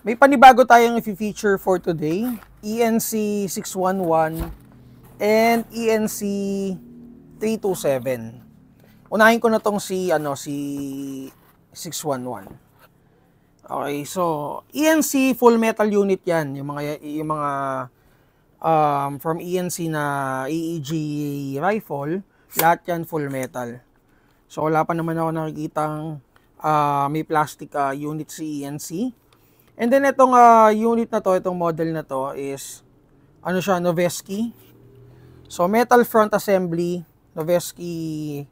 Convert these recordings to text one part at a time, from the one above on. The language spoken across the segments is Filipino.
May panibago tayong i-feature for today. ENC 611 and ENC 327. Unahin ko na tong si 611. Okay, so ENC full metal unit 'yan, yung mga from ENC na EEG rifle, lahat 'yan full metal. So wala pa naman ako nakikitang may plastic unit si ENC. And then itong unit na to, itong model na to is Noveske. So metal front assembly, Noveske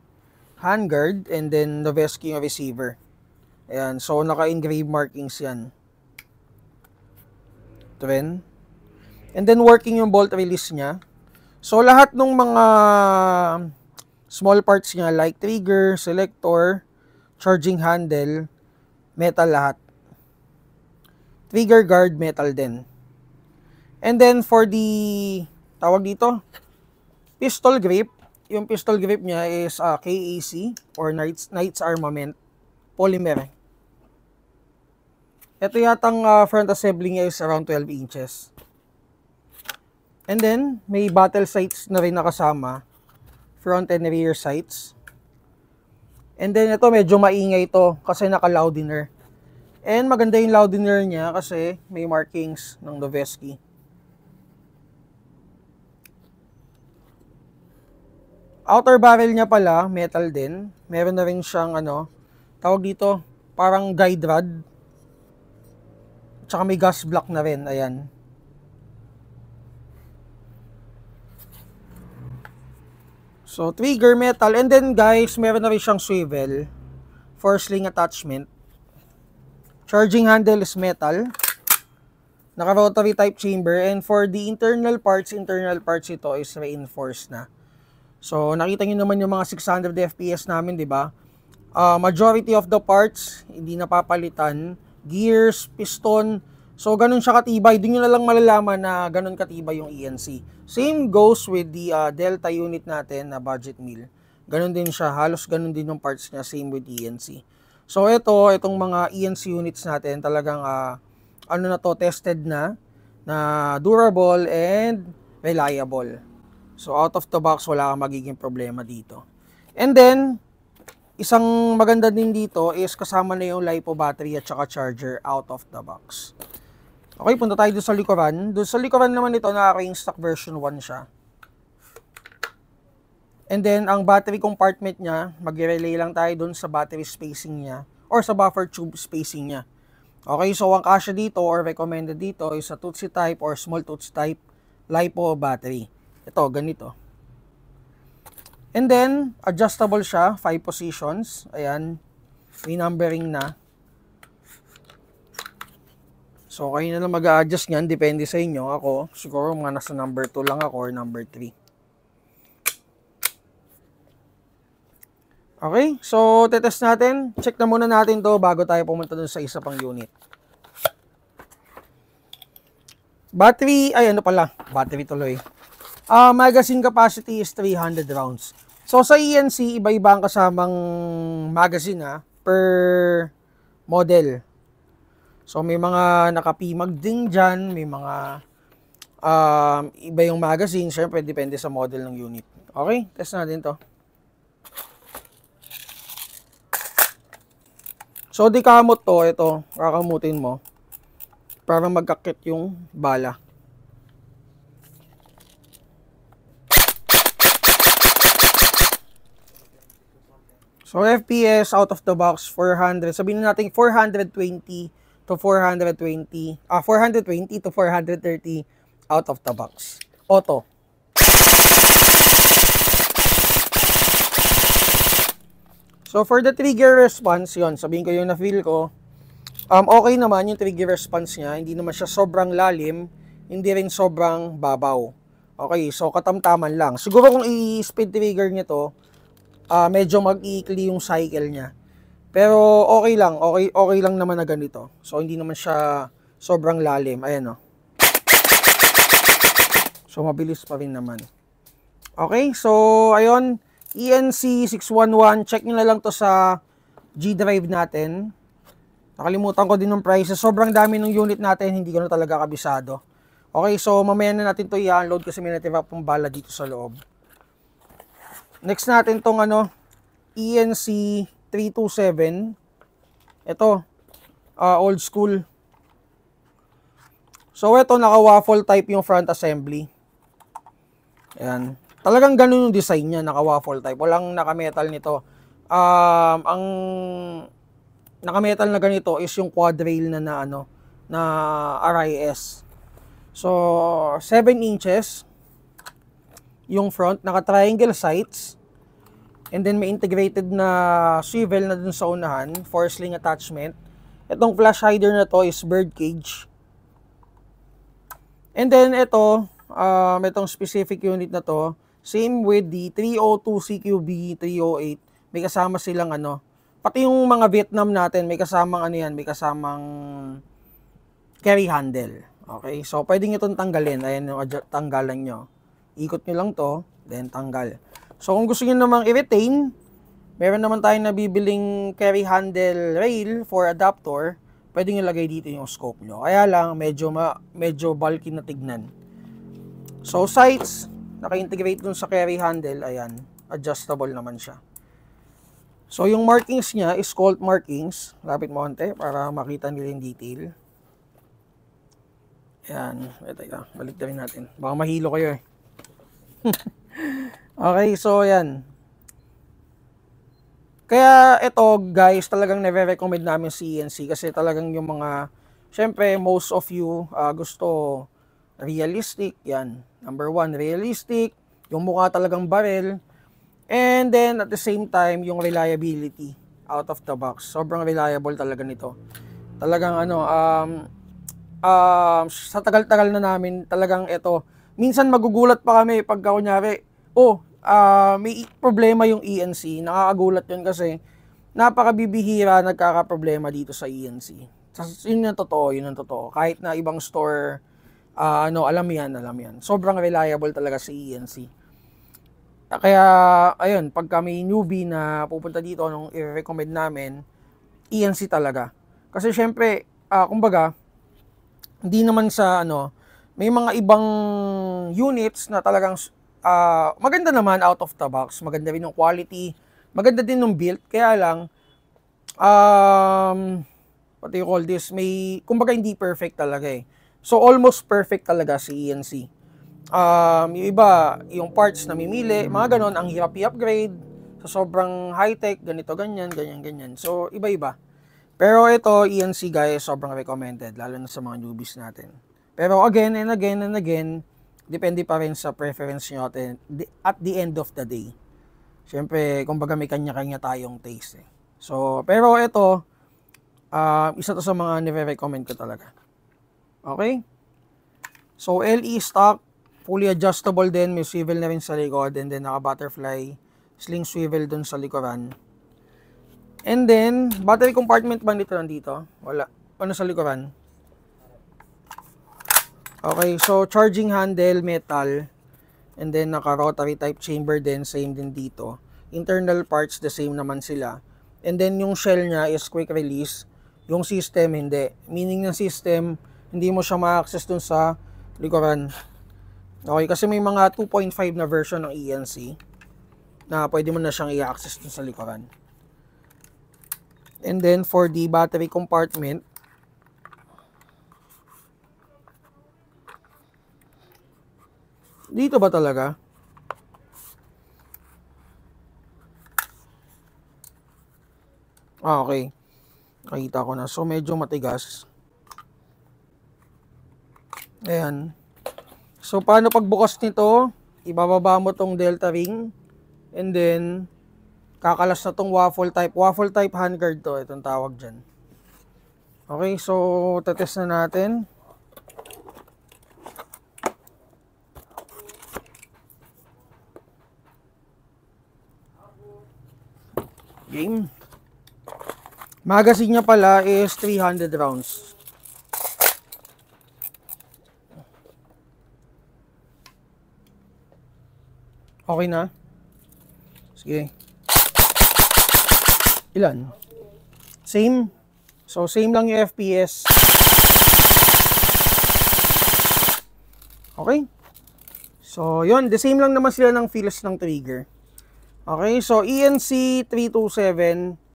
handguard, and then Noveske receiver. Ayan, so naka-engrave markings yan. Ito rin. And then working yung bolt release niya. So lahat ng mga small parts niya like trigger, selector, charging handle, metal lahat. Trigger guard, metal din. And then for the, tawag dito, pistol grip. Yung pistol grip niya is KAC or Knights Armament polymer. Ito yatang front assembly niya is around 12 inches. And then, may battle sights na rin nakasama. Front and rear sights. And then ito medyo maingay ito kasi naka-loudiner. And maganda yung loudiner niya kasi may markings ng Noveske. Outer barrel niya pala, metal din. Meron na rin siyang tawag dito, parang guide rod. Tsaka may gas block na rin, ayan. So trigger metal, and then guys, meron na rin siyang swivel for sling attachment. Charging handle is metal. Naka-rotary type chamber. And for the internal parts ito is reinforced na. So, nakita nyo naman yung mga 600 FPS namin, di ba? Majority of the parts, hindi napapalitan. Gears, piston. So, ganun siya katibay. Doon nyo na lang malalaman na ganun katibay yung ENC. Same goes with the Delta unit natin na budget meal. Ganun din siya. Halos ganun din yung parts niya. Same with ENC. So itong mga ENC units natin talagang tested na durable and reliable. So out of the box wala kang magiging problema dito. And then isang maganda din dito is kasama na yung LiPo battery at saka charger out of the box. Okay, punta tayo doon sa likuran. Doon sa likuran naman ito naka-stock version 1 siya. And then, ang battery compartment niya, mag-relay lang tayo dun sa battery spacing niya or sa buffer tube spacing niya. Okay, so ang kasya dito or recommended dito is sa Tutsi type or small Tutsi type LiPo battery. Ito, ganito. And then, adjustable siya, 5 positions. Ayan, may numbering na. So, kayo na lang mag-a-adjust niyan, depende sa inyo. Ako, siguro mga nasa number 2 lang ako or number 3. Okay, so tetest natin. Check na muna natin to bago tayo pumunta dun sa isa pang unit. Battery, battery tuloy. Magazine capacity is 300 rounds. So sa ENC, iba-iba ang kasamang magazine per model. So may mga nakapimag din dyan, may mga iba yung magazine. Siyempre, depende sa model ng unit. Okay, test natin to. So, di kamot to, ito, kakamutin mo para magkakit yung bala. So, FPS out of the box, 400. Sabihin natin 420 to 420 to 430 out of the box. Auto. So, for the trigger response, yon sabihin ko yung na-feel ko, okay naman yung trigger response niya. Hindi naman siya sobrang lalim, hindi rin sobrang babaw. Okay, so katamtaman lang. Siguro kung i-speed trigger niya to, medyo mag-iikli yung cycle niya. Pero okay lang, okay lang naman na ganito. So, hindi naman siya sobrang lalim. Ayan o. So, mabilis pa rin naman. Okay, so, ayun. ENC 611, check nyo na lang to sa G drive natin. Nakalimutan ko din ng prices. Sobrang dami ng unit natin, hindi ko na talaga kabisado. Okay, so mamaya na natin to i-unload kasi may natira pong bala dito sa loob. Next natin tong ENC 327. Ito, old school. So ito, naka-waffle type yung front assembly. Ayan. Talagang ganun yung design niya, naka-waffle type. Walang naka-metal nito. Ang naka-metal na ganito is yung quad rail na RIS. So, 7 inches yung front, naka-triangle sights. And then may integrated na swivel na dun sa unahan, 4-sling attachment. Itong flash hider na to is bird cage. And then ito, itong specific unit na to, same with the 302 CQB 308. May kasama silang pati yung mga Vietnam natin, may kasamang may kasamang carry handle. Okay, so pwede nyo itong tanggalin. Ayan yung tanggalan nyo. Ikot nyo lang to, then tanggal. So kung gusto nyo namang i-retain, meron naman tayong nabibiling carry handle rail for adapter. Pwede nyo lagay dito yung scope nyo. Kaya lang, medyo bulky na tignan. So sights, naka-integrate dun sa carry handle. Ayan, adjustable naman siya. So yung markings niya is Colt markings. Lapit mo konti para makita nila yung detail. Ayan, teka, balik na rin natin. Baka mahilo kayo eh. Okay, so ayan. Kaya ito guys, talagang nire-recommend namin si ENC kasi talagang yung mga, syempre most of you gusto realistic. Yan, number 1, realistic. Yung mukha talagang barrel. And then at the same time, yung reliability out of the box. Sobrang reliable talaga nito. Talagang sa tagal-tagal na namin, talagang ito, minsan magugulat pa kami pagka kunyari, may problema yung ENC. Nakakagulat yun kasi napakabibihira nagkakaproblema dito sa ENC. Yun yung totoo. Kahit na ibang store, alam yan. Sobrang reliable talaga si ENC. Kaya, ayun, pag kami newbie na pupunta dito, anong i-recommend namin, ENC talaga. Kasi syempre, kumbaga, hindi naman sa may mga ibang units na talagang maganda naman out of the box, maganda rin yung quality, maganda din yung build, kaya lang what do you call this, kumbaga hindi perfect talaga eh. So almost perfect talaga si ENC. Yung iba, yung parts na mimili, mga ganon, ang hirap i-upgrade, so sobrang high-tech, ganito, ganyan. So iba-iba. Pero ito, ENC guys, sobrang recommended, lalo na sa mga newbies natin. Pero again and again, depende pa rin sa preference nyo at the end of the day. Siyempre, kumbaga may kanya-kanya tayong taste eh. So, pero ito, isa to sa mga nire-recommend ko talaga. Okay? So, LE stock, fully adjustable din, may swivel na rin sa likod, and then naka-butterfly sling swivel dun sa likuran. And then, battery compartment ba nito nandito? Wala. Ano sa likuran? Okay, so charging handle, metal. And then, naka-rotary type chamber din, same din dito. Internal parts, the same naman sila. And then, yung shell niya is quick release. Yung system, hindi. Meaning ng system, hindi mo siya ma-access dun sa likuran. Okay, kasi may mga 2.5 na version ng ENC na pwede mo na siyang i-access dun sa likuran. And then, for the battery compartment, dito ba talaga? Okay. Nakita ko na. So, medyo matigas. Ayan. So, paano pagbukas nito? Ibababa mo tong delta ring. And then, kakalas na tong waffle type. Waffle type handguard to. Itong tawag dyan. Okay, so, tetest na natin. Game. Magazine niya pala is 300 rounds. Okay na? Sige. Ilan? Same. So, same lang yung FPS. Okay. So, yun. The same lang naman sila ng feels ng trigger. Okay. So, ENC 327.